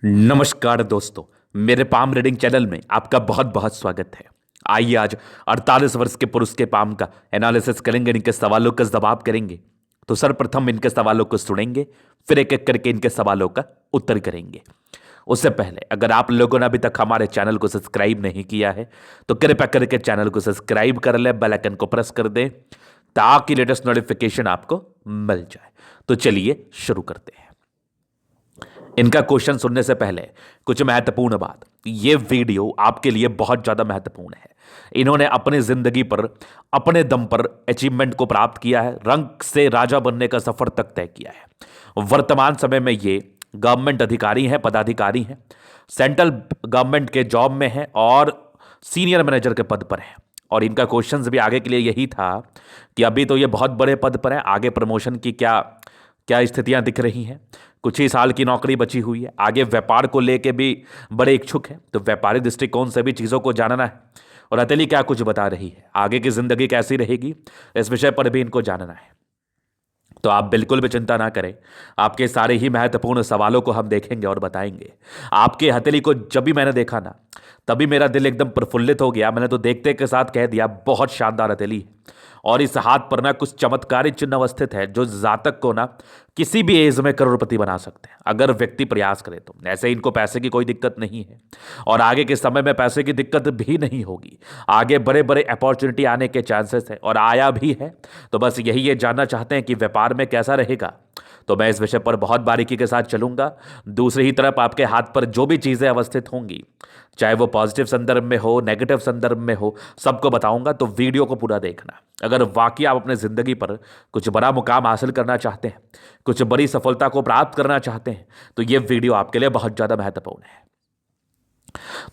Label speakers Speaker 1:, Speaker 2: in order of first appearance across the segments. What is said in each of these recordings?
Speaker 1: नमस्कार दोस्तों। मेरे पाम रीडिंग चैनल में आपका बहुत बहुत स्वागत है। आइए आज 48 वर्ष के पुरुष के पाम का एनालिसिस करेंगे, इनके सवालों का जवाब करेंगे। तो सर्वप्रथम इनके सवालों को सुनेंगे, फिर एक एक करके इनके सवालों का उत्तर करेंगे। उससे पहले अगर आप लोगों ने अभी तक हमारे चैनल को सब्सक्राइब नहीं किया है तो कृपया करके चैनल को सब्सक्राइब कर ले, बेल आइकन को प्रेस कर दें ताकि लेटेस्ट नोटिफिकेशन आपको मिल जाए। तो चलिए शुरू करते हैं। इनका क्वेश्चन सुनने से पहले कुछ महत्वपूर्ण बात। ये वीडियो आपके लिए बहुत ज्यादा महत्वपूर्ण है। इन्होंने अपनी जिंदगी पर अपने दम पर अचीवमेंट को प्राप्त किया है, रंक से राजा बनने का सफर तक तय किया है। वर्तमान समय में ये गवर्नमेंट अधिकारी हैं, पदाधिकारी हैं, सेंट्रल गवर्नमेंट के जॉब में हैं और सीनियर मैनेजर के पद पर हैं। और इनका क्वेश्चन भी आगे के लिए यही था कि अभी तो ये बहुत बड़े पद पर है, आगे प्रमोशन की क्या क्या स्थितियां दिख रही हैं। कुछ ही साल की नौकरी बची हुई है, आगे व्यापार को लेके भी बड़े इच्छुक हैं, तो व्यापारिक दृष्टिकोण से भी चीज़ों को जानना है। और हथेली क्या कुछ बता रही है, आगे की जिंदगी कैसी रहेगी, इस विषय पर भी इनको जानना है। तो आप बिल्कुल भी चिंता ना करें, आपके सारे ही महत्वपूर्ण सवालों को हम देखेंगे और बताएंगे। आपके हथेली को जब भी मैंने देखा ना, तभी मेरा दिल एकदम प्रफुल्लित हो गया। मैंने तो देखते के साथ कह दिया, बहुत शानदार हथेली है। और इस हाथ पर ना कुछ चमत्कारी चिन्ह अवस्थित है जो जातक को ना किसी भी एज में करोड़पति बना सकते हैं, अगर व्यक्ति प्रयास करे तो। ऐसे इनको पैसे की कोई दिक्कत नहीं है और आगे के समय में पैसे की दिक्कत भी नहीं होगी। आगे बड़े बड़े अपॉर्चुनिटी आने के चांसेस है और आया भी है। तो बस यही ये जानना चाहते हैं कि व्यापार में कैसा रहेगा, तो मैं इस विषय पर बहुत बारीकी के साथ चलूंगा। दूसरी ही तरफ आपके हाथ पर जो भी चीज़ें अवस्थित होंगी, चाहे वो पॉजिटिव संदर्भ में हो, नेगेटिव संदर्भ में हो, सबको बताऊंगा। तो वीडियो को पूरा देखना। अगर वाकई आप अपने ज़िंदगी पर कुछ बड़ा मुकाम हासिल करना चाहते हैं, कुछ बड़ी सफलता को प्राप्त करना चाहते हैं, तो ये वीडियो आपके लिए बहुत ज़्यादा महत्वपूर्ण है।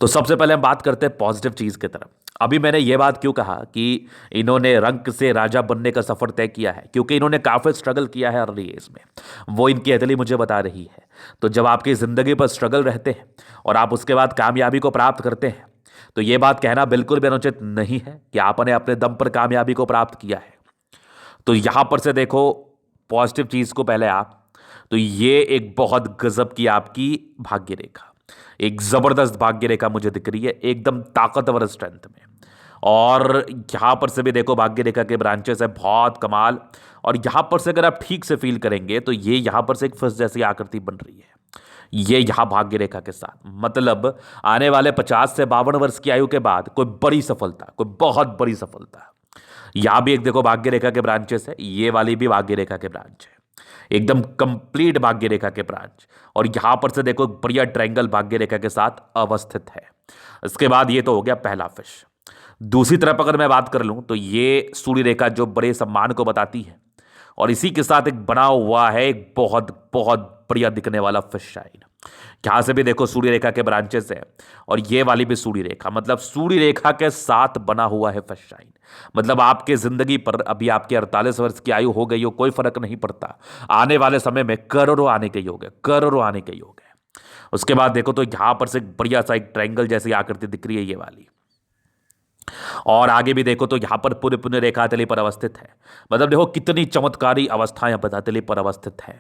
Speaker 1: तो सबसे पहले हम बात करते हैं पॉजिटिव चीज़ की तरफ। अभी मैंने ये बात क्यों कहा कि इन्होंने रंक से राजा बनने का सफर तय किया है, क्योंकि इन्होंने काफ़ी स्ट्रगल किया है अर्ली एज में। वो इनकी हथेली मुझे बता रही है। तो जब आपकी ज़िंदगी पर स्ट्रगल रहते हैं और आप उसके बाद कामयाबी को प्राप्त करते हैं, तो ये बात कहना बिल्कुल भी अनुचित नहीं है कि आपने अपने दम पर कामयाबी को प्राप्त किया है। तो यहां पर से देखो पॉजिटिव चीज़ को पहले आप, तो ये एक बहुत गजब की आपकी भाग्य रेखा, एक जबरदस्त भाग्य रेखा मुझे दिख रही है, एकदम ताकतवर स्ट्रेंथ में। और यहां पर से भी देखो भाग्य रेखा के ब्रांचेस है, बहुत कमाल। और यहां पर से अगर आप ठीक से फील करेंगे तो ये यहां पर से एक फिश जैसी आकृति बन रही है, ये यहां भाग्य रेखा के साथ। मतलब आने वाले 50 से 52 वर्ष की आयु के बाद कोई बड़ी सफलता, कोई बहुत बड़ी सफलता। यहां भी एक देखो भाग्य रेखा के ब्रांचेस है, ये वाली भी भाग्य रेखा के ब्रांच है, एकदम कंप्लीट भाग्य रेखा के ब्रांच। और यहां पर से देखो बढ़िया ट्रायंगल भाग्य रेखा के साथ अवस्थित है। इसके बाद ये तो हो गया पहला फिश। दूसरी तरफ अगर मैं बात कर लूं तो ये सूर्य रेखा जो बड़े सम्मान को बताती है, और इसी के साथ एक बना हुआ है एक बहुत बहुत बढ़िया दिखने वाला फिश शाइन। यहां से भी देखो सूर्य रेखा के ब्रांचेस है और ये वाली भी सूर्य रेखा, मतलब सूर्य रेखा के साथ बना हुआ है फिश शाइन। मतलब आपके जिंदगी पर अभी आपके 48 वर्ष की आयु हो गई हो, कोई फर्क नहीं पड़ता। आने वाले समय में करोड़ों आने के योग है, करोड़ों आने के योग है। उसके बाद देखो तो यहां पर से बढ़िया सा एक ट्रायंगल जैसी आकृति दिख रही है ये वाली। और आगे भी देखो तो यहां पर पुण्य पुण्य रेखा हथेली पर अवस्थित है। मतलब देखो कितनी चमत्कारी अवस्थाएं हथेली पर अवस्थित है।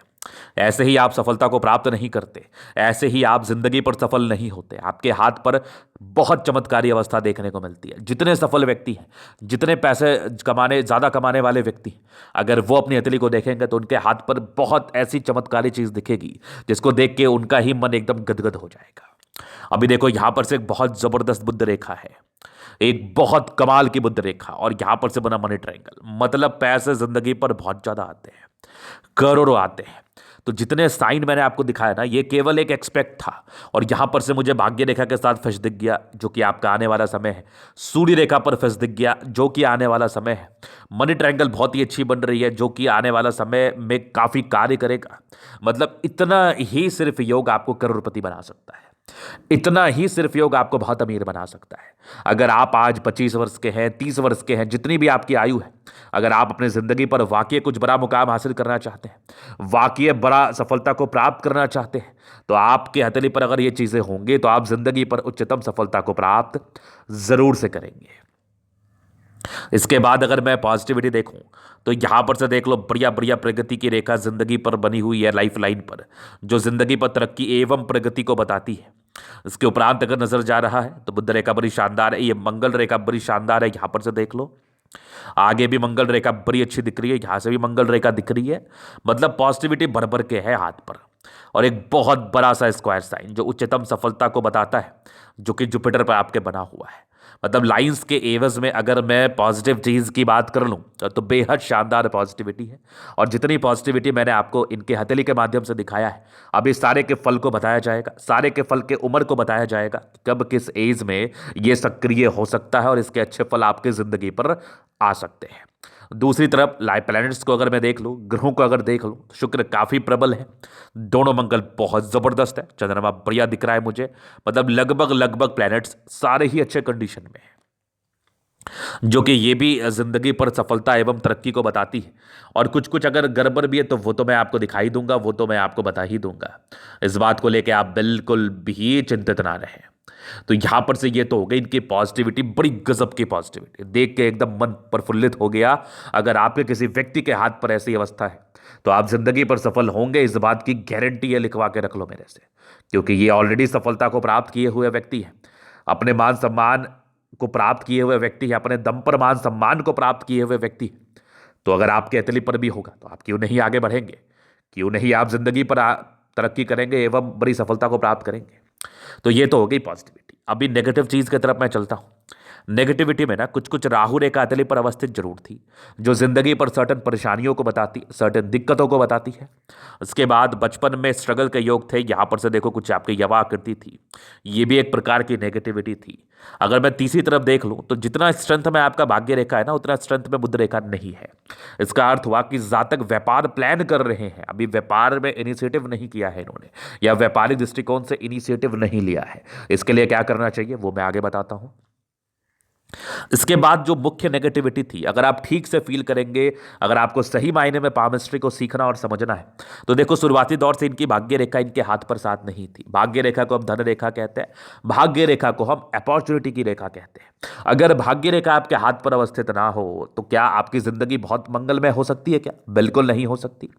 Speaker 1: ऐसे ही आप सफलता को प्राप्त नहीं करते, ऐसे ही आप जिंदगी पर सफल नहीं होते। आपके हाथ पर बहुत चमत्कारी अवस्था देखने को मिलती है। जितने सफल व्यक्ति हैं, जितने पैसे कमाने ज्यादा कमाने वाले व्यक्ति हैं, अगर वो अपनी हथेली को देखेंगे तो उनके हाथ पर बहुत ऐसी चमत्कारी चीज दिखेगी जिसको देख के उनका ही मन एकदम गदगद हो जाएगा। अभी देखो यहां पर से एक बहुत जबरदस्त बुद्ध रेखा है, एक बहुत कमाल की बुद्ध रेखा, और यहां पर से बना मनी ट्रायंगल। मतलब पैसे जिंदगी पर बहुत ज्यादा आते हैं, करोड़ों आते हैं। तो जितने साइन मैंने आपको दिखाया ना, ये केवल एक एक्सपेक्ट था। और यहां पर से मुझे भाग्य रेखा के साथ फिश दिख गया जो कि आपका आने वाला समय है। सूर्य रेखा पर फिश दिख गया जो कि आने वाला समय है। मनी ट्रायंगल बहुत ही अच्छी बन रही है जो कि आने वाला समय में काफी कार्य करेगा। मतलब इतना ही सिर्फ योग आपको करोड़पति बना सकता है, इतना ही सिर्फ योग आपको बहुत अमीर बना सकता है। अगर आप आज 25 वर्ष के हैं, 30 वर्ष के हैं, जितनी भी आपकी आयु है, अगर आप अपनी जिंदगी पर वाकई कुछ बड़ा मुकाम हासिल करना चाहते हैं, वाकई बड़ा सफलता को प्राप्त करना चाहते हैं, तो आपके हथेली पर अगर ये चीजें होंगी तो आप जिंदगी पर उच्चतम सफलता को प्राप्त जरूर से करेंगे। इसके बाद अगर मैं पॉजिटिविटी देखूं तो यहां पर से देख लो, बढ़िया बढ़िया प्रगति की रेखा जिंदगी पर बनी हुई है, लाइफ लाइन पर, जो जिंदगी पर तरक्की एवं प्रगति को बताती है। इसके उपरांत अगर नजर जा रहा है तो बुध रेखा बड़ी शानदार है, ये मंगल रेखा बड़ी शानदार है, यहां पर से देख लो। आगे भी मंगल रेखा बड़ी अच्छी दिख रही है, यहां से भी मंगल रेखा दिख रही है। मतलब पॉजिटिविटी भर भर के है हाथ पर। और एक बहुत बड़ा सा स्क्वायर साइन जो उच्चतम सफलता को बताता है, जो कि जुपिटर पर आपके बना हुआ है। मतलब लाइंस के एवज में अगर मैं पॉजिटिव चीज की बात कर लूं तो बेहद शानदार पॉजिटिविटी है। और जितनी पॉजिटिविटी मैंने आपको इनके हथेली के माध्यम से दिखाया है, अभी सारे के फल को बताया जाएगा, सारे के फल के उम्र को बताया जाएगा, कब किस एज में ये सक्रिय हो सकता है और इसके अच्छे फल आपकी जिंदगी पर आ सकते हैं। दूसरी तरफ लाइफ प्लैनेट्स को अगर मैं देख लूं, ग्रहों को अगर देख लूं, तो शुक्र काफी प्रबल है, दोनों मंगल बहुत जबरदस्त है, चंद्रमा बढ़िया दिख रहा है मुझे। मतलब लगभग लगभग प्लैनेट्स सारे ही अच्छे कंडीशन में है, जो कि ये भी जिंदगी पर सफलता एवं तरक्की को बताती है। और कुछ कुछ अगर गड़बड़ भी है तो वो तो मैं आपको दिखाई दूंगा, वो तो मैं आपको बता ही दूंगा। इस बात को लेकर आप बिल्कुल भी चिंतित ना रहें। तो यहां पर से ये तो हो गई इनकी पॉजिटिविटी, बड़ी गजब की पॉजिटिविटी, देख के एकदम मन प्रफुल्लित हो गया। अगर आपके किसी व्यक्ति के हाथ पर ऐसी अवस्था है तो आप जिंदगी पर सफल होंगे, इस बात की गारंटी है, लिखवा के रख लो मेरे से। क्योंकि ये ऑलरेडी सफलता को प्राप्त किए हुए व्यक्ति है, अपने मान सम्मान को प्राप्त किए हुए व्यक्ति है, अपने दम पर मान सम्मान को प्राप्त किए हुए व्यक्ति है। तो अगर आपके अतली पर भी होगा तो आप क्यों नहीं आगे बढ़ेंगे, क्यों नहीं आप जिंदगी पर तरक्की करेंगे एवं बड़ी सफलता को प्राप्त करेंगे। तो ये तो हो गई पॉजिटिविटी। अभी नेगेटिव चीज की तरफ मैं चलता हूं। नेगेटिविटी में ना कुछ कुछ राहु रेखा अतली पर अवस्थित जरूर थी, जो जिंदगी पर सर्टन परेशानियों को बताती, सर्टन दिक्कतों को बताती है। उसके बाद बचपन में स्ट्रगल के योग थे, यहां पर से देखो कुछ आपकी यवा आकृति थी, ये भी एक प्रकार की नेगेटिविटी थी। अगर मैं तीसरी तरफ देख लूं तो जितना स्ट्रेंथ में आपका भाग्य रेखा है ना, उतना स्ट्रेंथ में बुध रेखा नहीं है। इसका अर्थ हुआ कि जातक व्यापार प्लान कर रहे हैं, अभी व्यापार में इनिशिएटिव नहीं किया है इन्होंने, या व्यापारिक दृष्टिकोण से इनिशिएटिव नहीं लिया है। इसके लिए क्या करना चाहिए वो मैं आगे बताता हूं। इसके बाद जो मुख्य नेगेटिविटी थी, अगर आप ठीक से फील करेंगे, अगर आपको सही मायने में पामिस्ट्री को सीखना और समझना है, तो देखो शुरुआती दौर से इनकी भाग्य रेखा इनके हाथ पर साथ नहीं थी। भाग्य रेखा को हम धन रेखा कहते हैं, भाग्य रेखा को हम अपॉर्चुनिटी की रेखा कहते हैं। अगर भाग्य रेखा आपके हाथ पर अवस्थित ना हो तो क्या आपकी जिंदगी बहुत मंगलमय हो सकती है? क्या बिल्कुल नहीं हो सकती।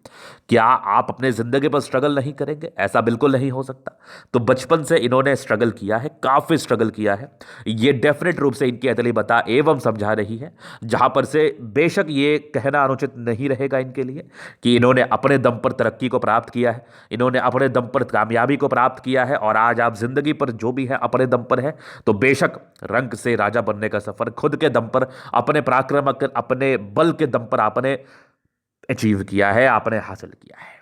Speaker 1: क्या आप अपने जिंदगी पर स्ट्रगल नहीं करेंगे? ऐसा बिल्कुल नहीं हो सकता। तो बचपन से इन्होंने स्ट्रगल किया है, काफी स्ट्रगल किया है, ये डेफिनेट रूप से इनकी अतली बता एवं समझा रही है। जहां पर से बेशक ये कहना अनुचित नहीं रहेगा इनके लिए कि इन्होंने अपने दम पर तरक्की को प्राप्त किया है, इन्होंने अपने दम पर कामयाबी को प्राप्त किया है, और आज आप जिंदगी पर जो भी है अपने दम पर है। तो बेशक रंग से राजा बनने का सफर खुद के दम पर, अपने पराक्रम, अपने बल के दम पर आपने अचीव किया है, आपने हासिल किया है।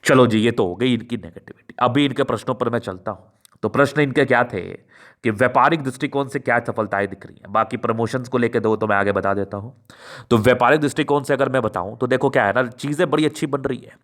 Speaker 1: चलो जी, ये तो हो गई इनकी नेगेटिविटी। अभी इनके प्रश्नों पर मैं चलता हूं। तो प्रश्न इनके क्या थे कि व्यापारिक दृष्टिकोण से क्या सफलताएं दिख रही हैं। बाकी प्रमोशंस को लेकर दो तो मैं आगे बता देता हूं। तो व्यापारिक दृष्टिकोण से अगर मैं बताऊं तो देखो क्या है ना, चीजें बड़ी अच्छी बन रही है।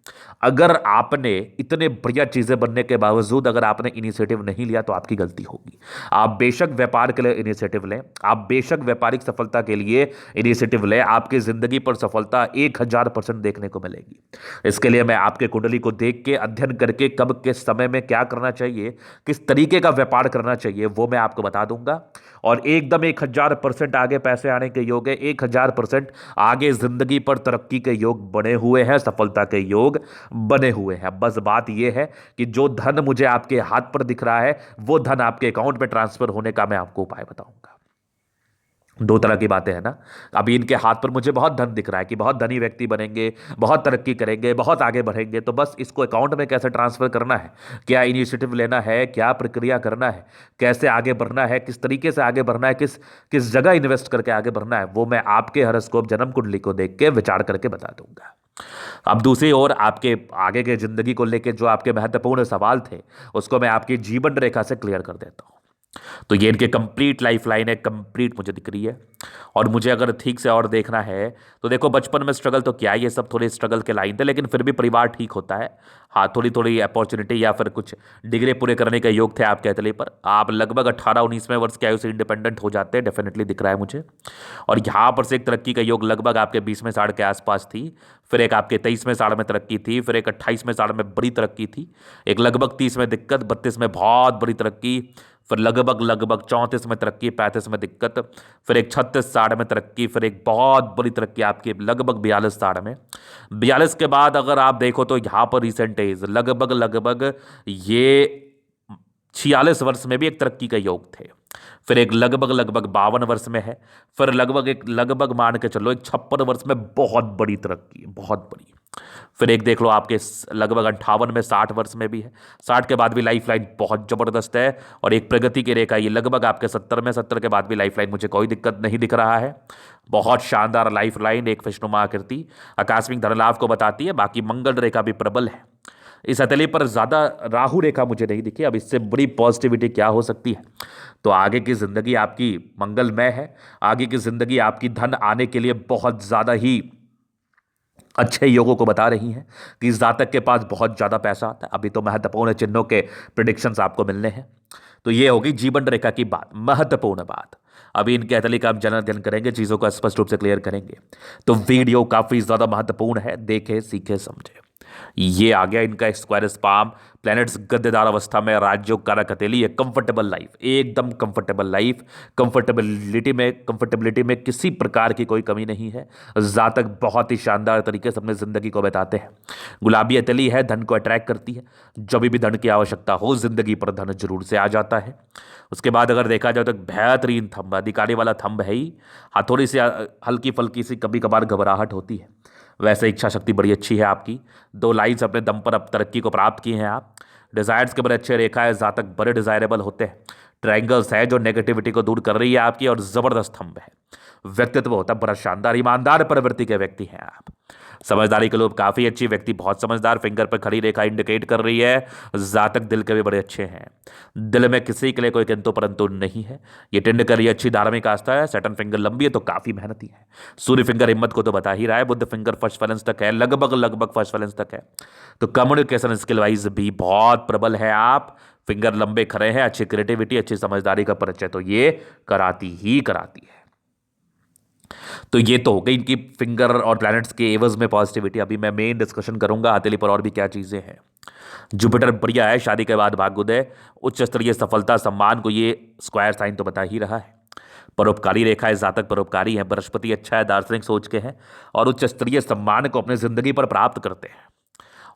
Speaker 1: अगर आपने इतने बढ़िया चीजें बनने के बावजूद अगर आपने इनिशिएटिव नहीं लिया तो आपकी गलती होगी। आप बेशक व्यापार के लिए इनिशिएटिव लें, आप बेशक व्यापारिक सफलता के लिए इनिशिएटिव लें, आपकी जिंदगी पर सफलता 1000% देखने को मिलेगी। इसके लिए मैं आपके कुंडली को देख के, अध्ययन करके, कब किस समय में क्या करना चाहिए, किस तरीके का व्यापार करना चाहिए, वो मैं आपको बता दूंगा। और एकदम 1000% आगे पैसे आने के योग है, 1000% आगे जिंदगी पर तरक्की के योग बने हुए हैं, सफलता के योग बने हुए हैं। बस बात यह है कि जो धन मुझे आपके हाथ पर दिख रहा है वो धन आपके अकाउंट में ट्रांसफर होने का मैं आपको उपाय बताऊंगा। दो तरह की बातें हैं ना। अभी इनके हाथ पर मुझे बहुत धन दिख रहा है कि बहुत धनी व्यक्ति बनेंगे, बहुत तरक्की करेंगे, बहुत आगे बढ़ेंगे। तो बस इसको अकाउंट में कैसे ट्रांसफर करना है, क्या इनिशिएटिव लेना है, क्या प्रक्रिया करना है, कैसे आगे बढ़ना है, किस तरीके से आगे बढ़ना है, किस किस जगह इन्वेस्ट करके आगे बढ़ना है, वो मैं आपके हॉरोस्कोप जन्म कुंडली को देख के विचार करके बता दूंगा। अब दूसरी ओर आपके आगे के जिंदगी को लेकर जो आपके महत्वपूर्ण सवाल थे उसको मैं आपकी जीवन रेखा से क्लियर कर देता हूं। तो ये इनके कंप्लीट लाइफ लाइन है, कंप्लीट मुझे दिख रही है। और मुझे अगर ठीक से और देखना है तो देखो, बचपन में स्ट्रगल तो क्या, ये सब थोड़े स्ट्रगल के लाइन थे, लेकिन फिर भी परिवार ठीक होता है। हाँ, थोड़ी थोड़ी अपॉर्चुनिटी या फिर कुछ डिग्री पूरे करने के योग थे आपके अतले पर। आप लगभग 18-19वें वर्ष की आयु से इंडिपेंडेंट हो जाते हैं, डेफिनेटली दिख रहा है मुझे। और यहाँ पर से एक तरक्की का योग लगभग आपके 20वें साल के आसपास थी, फिर एक आपके 23वें साल में तरक्की थी, फिर एक 28वें साल में बड़ी तरक्की थी, एक लगभग 30 में दिक्कत, 32 में बहुत बड़ी तरक्की, फिर लगभग लगभग 34 में तरक्की, 35 में दिक्कत, फिर एक 36-60 में तरक्की, फिर एक बहुत बड़ी तरक्की आपकी लगभग 42-60 में। 42 के बाद अगर आप देखो तो यहाँ पर रिसेंट एज लगभग लगभग ये 46 वर्ष में भी एक तरक्की का योग थे। फिर एक लगभग लगभग 52 वर्ष में है। फिर लगभग मान के चलो एक 56 वर्ष में बहुत बड़ी तरक्की, बहुत बड़ी। फिर एक देख लो आपके लगभग 58 में, 60 वर्ष में भी है। 60 के बाद भी लाइफ लाइन बहुत जबरदस्त है। और एक प्रगति की रेखा ये लगभग आपके 70 में, 70 के बाद भी लाइफ लाइन मुझे कोई दिक्कत नहीं दिख रहा है। बहुत शानदार लाइफ लाइन, एक विष्णुमा आकृति आकस्मिक धन लाभ को बताती है। बाकी मंगल रेखा भी प्रबल है। इस हथेली पर ज्यादा राहु रेखा मुझे नहीं दिखी। अब इससे बड़ी पॉजिटिविटी क्या हो सकती है? तो आगे की जिंदगी आपकी मंगलमय है। आगे की जिंदगी आपकी धन आने के लिए बहुत ज्यादा ही अच्छे योगों को बता रही हैं कि इस जातक के पास बहुत ज़्यादा पैसा आता है। अभी तो महत्वपूर्ण चिन्हों के प्रिडिक्शंस आपको मिलने हैं। तो ये होगी जीवन रेखा की बात, महत्वपूर्ण बात। अभी इनके हथेली का हम जन अध्ययन करेंगे, चीज़ों को स्पष्ट रूप से क्लियर करेंगे। तो वीडियो काफ़ी ज़्यादा महत्वपूर्ण है, देखें, सीखें, समझें। ये आ गया इनका स्क्वायर स्पाम, प्लैनेट्स गद्देदार अवस्था में, राजयोग कारक हथेली, कंफर्टेबल लाइफ, एकदम कंफर्टेबल लाइफ। कंफर्टेबिलिटी में किसी प्रकार की कोई कमी नहीं है। जातक बहुत ही शानदार तरीके से अपनी जिंदगी को बिताते हैं। गुलाबी हथेली है, धन को अट्रैक्ट करती है। जब भी धन की आवश्यकता हो जिंदगी पर धन जरूर से आ जाता है। उसके बाद अगर देखा जाए तो बेहतरीन थंब, अधिकारी वाला थंब है ही। हाँ, थोड़ी सी हल्की फल्की सी कभी कभार घबराहट होती है। वैसे इच्छा शक्ति बड़ी अच्छी है आपकी। 2 लाइन्स अपने दम पर अब तरक्की को प्राप्त की हैं आप। डिजायर्स के बड़े अच्छे रेखा है, जातक बड़े डिजायरेबल होते हैं। ट्रायंगल्स है जो नेगेटिविटी को दूर कर रही है आपकी, और जबरदस्त थंब है। व्यक्तित्व होता है बड़ा शानदार, ईमानदार प्रवृत्ति के व्यक्ति हैं आप। समझदारी के लोग काफी अच्छी, व्यक्ति बहुत समझदार। फिंगर पर खड़ी रेखा इंडिकेट कर रही है जातक दिल के भी बड़े अच्छे हैं। दिल में किसी के लिए कोई किंतु परंतु नहीं है। ये टिंड कर रही है अच्छी धार्मिक आस्था है। सैटर्न फिंगर लंबी है तो काफी मेहनती है। सूर्य फिंगर हिम्मत को तो बता ही रहा है। बुध फिंगर फर्स्ट बैलेंस तक है, लगभग लगभग फर्स्ट बैलेंस तक है। तो कम्युनिकेशन स्किल वाइज भी बहुत प्रबल है आप। फिंगर लंबे खड़े हैं, अच्छी क्रिएटिविटी, अच्छी समझदारी का परिचय तो ये कराती ही कराती है। तो ये तो हो गई इनकी फिंगर और प्लैनेट्स के एवज में पॉजिटिविटी। अभी मैं मेन डिस्कशन करूंगा हथेली पर और भी क्या चीजें हैं। जुपिटर बढ़िया है, शादी के बाद भाग्योदय, उच्च स्तरीय सफलता, सम्मान को ये स्क्वायर साइन तो बता ही रहा है। परोपकारी रेखा है, जातक परोपकारी है। बृहस्पति अच्छा है, दार्शनिक सोच के हैं और उच्च स्तरीय सम्मान को अपनी जिंदगी पर प्राप्त करते हैं।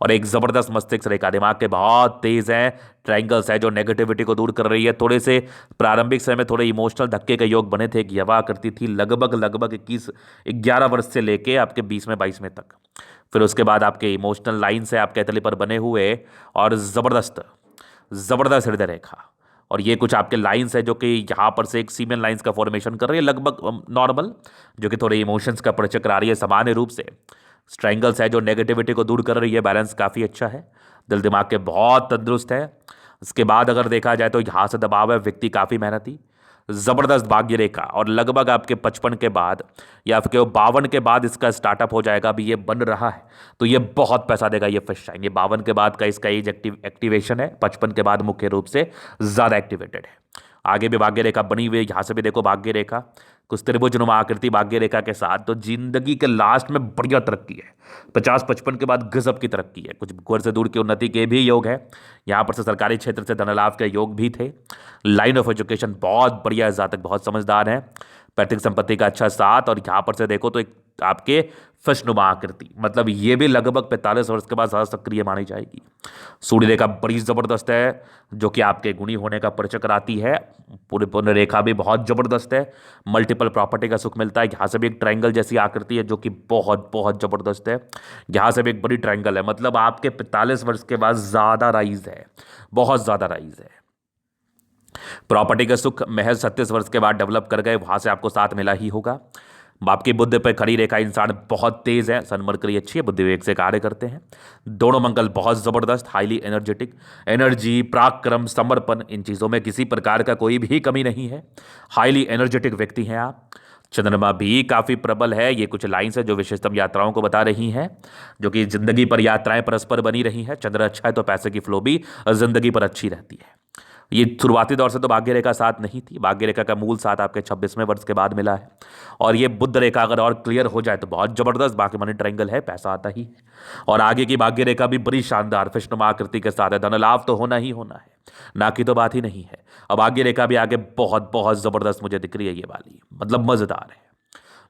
Speaker 1: और एक जबरदस्त मस्तिष्क रेखा, दिमाग के बहुत तेज है। ट्रायंगल्स है जो नेगेटिविटी को दूर कर रही है। थोड़े से प्रारंभिक समय में थोड़े इमोशनल धक्के के योग बने थे। एक यवा करती थी लगभग लगभग 11 वर्ष से लेके आपके 20 में तक। फिर उसके बाद आपके इमोशनल लाइन से आपके हथेली पर बने हुए और जबरदस्त जबरदस्त हृदय रेखा। और ये कुछ आपके लाइंस है जो कि यहाँ पर से एक सीमेन लाइंस का फॉर्मेशन कर रही है, लगभग नॉर्मल, जो कि थोड़े इमोशंस का परिचय करा रही है सामान्य रूप से। स्ट्रैंगल्स है जो नेगेटिविटी को दूर कर रही है। बैलेंस काफ़ी अच्छा है, दिल दिमाग के बहुत तंदुरुस्त है। उसके बाद अगर देखा जाए तो यहाँ से दबाव है, व्यक्ति काफ़ी मेहनती, जबरदस्त भाग्य रेखा। और लगभग आपके 55 के बाद या फिर 52 के बाद इसका स्टार्टअप हो जाएगा। अभी ये बन रहा है तो ये बहुत पैसा देगा ये फिश शाइन। ये 52 के बाद का इसका एज एक्टिवेशन है, 55 के बाद मुख्य रूप से ज़्यादा एक्टिवेटेड है। आगे भी भाग्य रेखा बनी हुई है, यहाँ से भी देखो भाग्य रेखा, कुछ त्रिभुज नुमा आकृति भाग्य रेखा के साथ। तो जिंदगी के लास्ट में बढ़िया तरक्की है। 50-55 के बाद गजब की तरक्की है। कुछ घर से दूर की उन्नति के भी योग है। यहाँ पर से सरकारी क्षेत्र से धन लाभ के योग भी थे। लाइन ऑफ एजुकेशन बहुत बढ़िया है, जातक बहुत समझदार है। पैतृक संपत्ति का अच्छा साथ। और यहाँ पर से देखो तो एक आपके फशनुमा आकृति, मतलब ये भी लगभग 45 वर्ष के बाद ज़्यादा सक्रिय मानी जाएगी। सूर्य रेखा बड़ी ज़बरदस्त है जो कि आपके गुणी होने का परिचय कराती है। पूर्ण रेखा भी बहुत ज़बरदस्त है। मल्टीपल प्रॉपर्टी का सुख मिलता है। यहाँ से भी एक ट्रायंगल जैसी आकृति है जो कि बहुत बहुत ज़बरदस्त है। यहाँ से भी एक बड़ी ट्रायंगल है, मतलब आपके 45 वर्ष के बाद ज़्यादा राइज है, बहुत ज़्यादा राइज है। प्रॉपर्टी का सुख महज 36 वर्ष के बाद डेवलप कर गए, वहां से आपको साथ मिला ही होगा। आपकी बुद्धि पर खड़ी रेखा, इंसान बहुत तेज है, सन मरकरी अच्छी है, बुद्धि विवेक से कार्य करते हैं। दोनों मंगल बहुत जबरदस्त, हाईली एनर्जेटिक, एनर्जी, पराक्रम, समर्पण, इन चीज़ों में किसी प्रकार का कोई भी कमी नहीं है। हाईली एनर्जेटिक व्यक्ति हैं आप। चंद्रमा भी काफ़ी प्रबल है। ये कुछ लाइन्स है जो विशेषतम यात्राओं को बता रही हैं, जो कि जिंदगी पर यात्राएं परस्पर बनी रही हैं। चंद्र अच्छा है तो पैसे की फ्लो भी जिंदगी पर अच्छी रहती है। ये शुरुआती दौर से तो भाग्य रेखा साथ नहीं थी, भाग्य रेखा का मूल साथ आपके 26वें वर्ष के बाद मिला है। और ये बुध रेखा अगर और क्लियर हो जाए तो बहुत जबरदस्त, बाकी मनी ट्रायंगल है, पैसा आता ही है। और आगे की भाग्य रेखा भी बड़ी शानदार फिष्णुमा आकृति के साथ है, धन लाभ तो होना ही होना है, ना की तो बात ही नहीं है। अब भाग्य रेखा भी आगे बहुत बहुत जबरदस्त मुझे दिख रही है, ये वाली मतलब मजेदार है।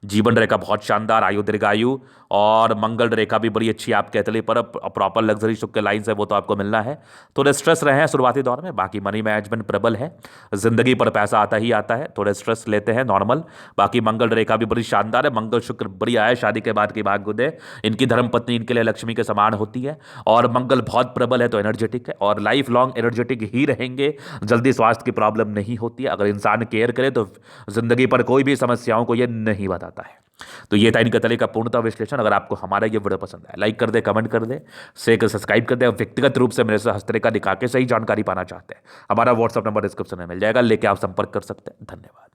Speaker 1: जीवन रेखा बहुत शानदार, आयु दीर्घायु, और मंगल रेखा भी बड़ी अच्छी आप कहते पर प्रॉपर लग्जरी सुख के लाइन से वो तो आपको मिलना है। थोड़े स्ट्रेस रहे हैं शुरुआती दौर में, बाकी मनी मैनेजमेंट प्रबल है, जिंदगी पर पैसा आता ही आता है, थोड़े स्ट्रेस लेते हैं नॉर्मल। बाकी मंगल रेखा भी बड़ी शानदार है, मंगल शुक्र बढ़िया है, शादी के बाद की भाग्योदय, इनकी धर्मपत्नी इनके लिए लक्ष्मी के समान होती है। और मंगल बहुत प्रबल है तो एनर्जेटिक है, और लाइफ लॉन्ग एनर्जेटिक ही रहेंगे, जल्दी स्वास्थ्य की प्रॉब्लम नहीं होती है। अगर इंसान केयर करे तो जिंदगी पर कोई भी समस्याओं को ये नहीं बताता है। तो ये था इनका तले का पूर्णतः विश्लेषण। अगर आपको हमारा ये वीडियो पसंद आया, लाइक कर दे, कमेंट कर दे, शेयर सब्सक्राइब कर दे। और व्यक्तिगत रूप से मेरे से हस्तरेखा दिखा के सही जानकारी पाना चाहते हैं, हमारा व्हाट्सअप नंबर डिस्क्रिप्शन में मिल जाएगा, लेके आप संपर्क कर सकते हैं। धन्यवाद।